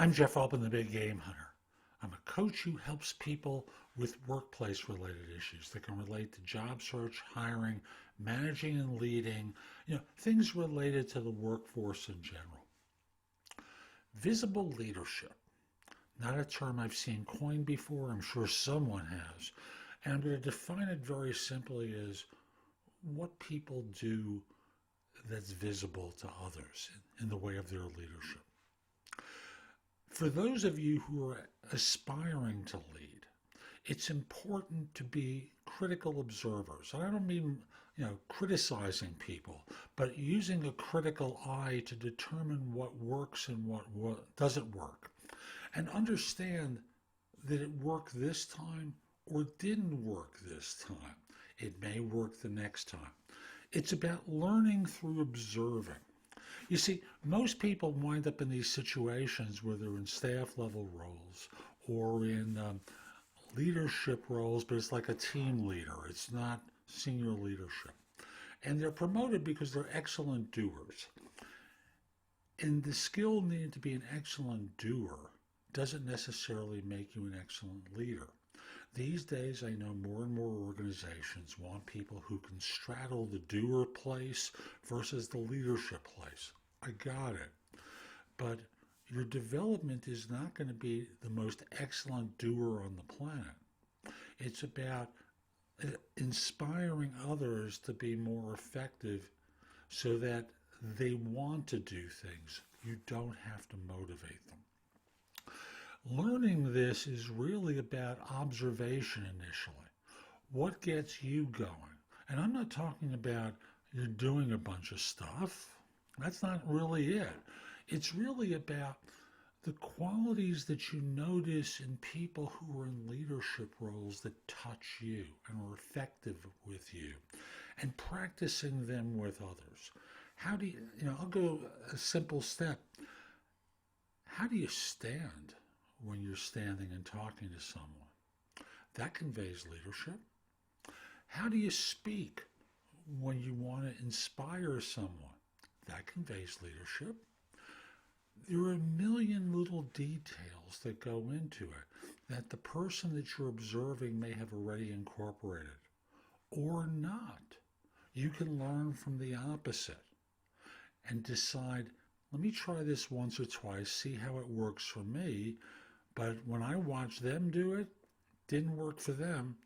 I'm Jeff Altman, the Big Game Hunter. I'm a coach who helps people with workplace-related issues that can relate to job search, hiring, managing and leading, things related to the workforce in general. Visible leadership, not a term I've seen coined before. I'm sure someone has. And I'm going to define it very simply as what people do that's visible to others in the way of their leadership. For those of you who are aspiring to lead, it's important to be critical observers. And I don't mean, criticizing people, but using a critical eye to determine what works and what doesn't work. And understand that it worked this time or didn't work this time. It may work the next time. It's about learning through observing. You see, most people wind up in these situations where they're in staff level roles or in leadership roles, but it's like a team leader. It's not senior leadership. And they're promoted because they're excellent doers. And the skill needed to be an excellent doer doesn't necessarily make you an excellent leader. These days, I know more and more organizations want people who can straddle the doer place versus the leadership place. I got it. But your development is not going to be the most excellent doer on the planet. It's about inspiring others to be more effective so that they want to do things. You don't have to motivate them. Learning this is really about observation initially. What gets you going? And I'm not talking about you're doing a bunch of stuff. That's not really it. It's really about the qualities that you notice in people who are in leadership roles that touch you and are effective with you, and practicing them with others. How do you, I'll go a simple step. How do you stand when you're standing and talking to someone? That conveys leadership. How do you speak when you want to inspire someone? That conveys leadership. There are a million little details that go into it that the person that you're observing may have already incorporated or not. You can learn from the opposite and decide, let me try this once or twice, see how it works for me. But when I watch them do it, didn't work for them.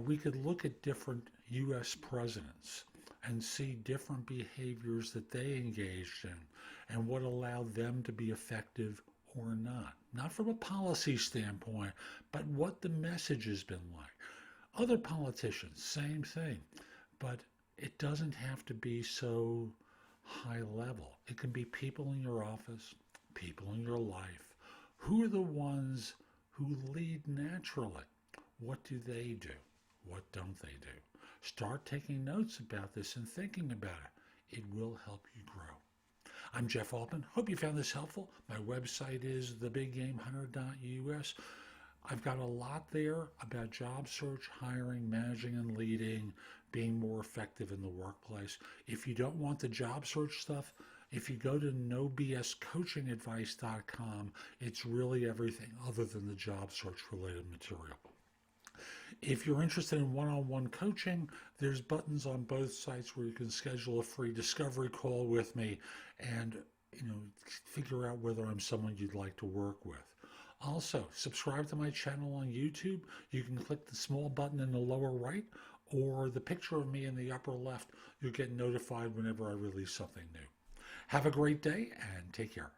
We could look at different U.S. presidents and see different behaviors that they engaged in and what allowed them to be effective or not. Not from a policy standpoint, but what the message has been like. Other politicians, same thing. But it doesn't have to be so high level. It can be people in your office, people in your life. Who are the ones who lead naturally? What do they do? What don't they do? Start taking notes about this and thinking about it. It will help you grow. I'm Jeff Altman. Hope you found this helpful. My website is thebiggamehunter.us. I've got a lot there about job search, hiring, managing and leading, being more effective in the workplace. If you don't want the job search stuff, if you go to nobscoachingadvice.com, it's really everything other than the job search related material. If you're interested in one-on-one coaching, there's buttons on both sites where you can schedule a free discovery call with me and figure out whether I'm someone you'd like to work with. Also, subscribe to my channel on YouTube. You can click the small button in the lower right or the picture of me in the upper left. You'll get notified whenever I release something new. Have a great day and take care.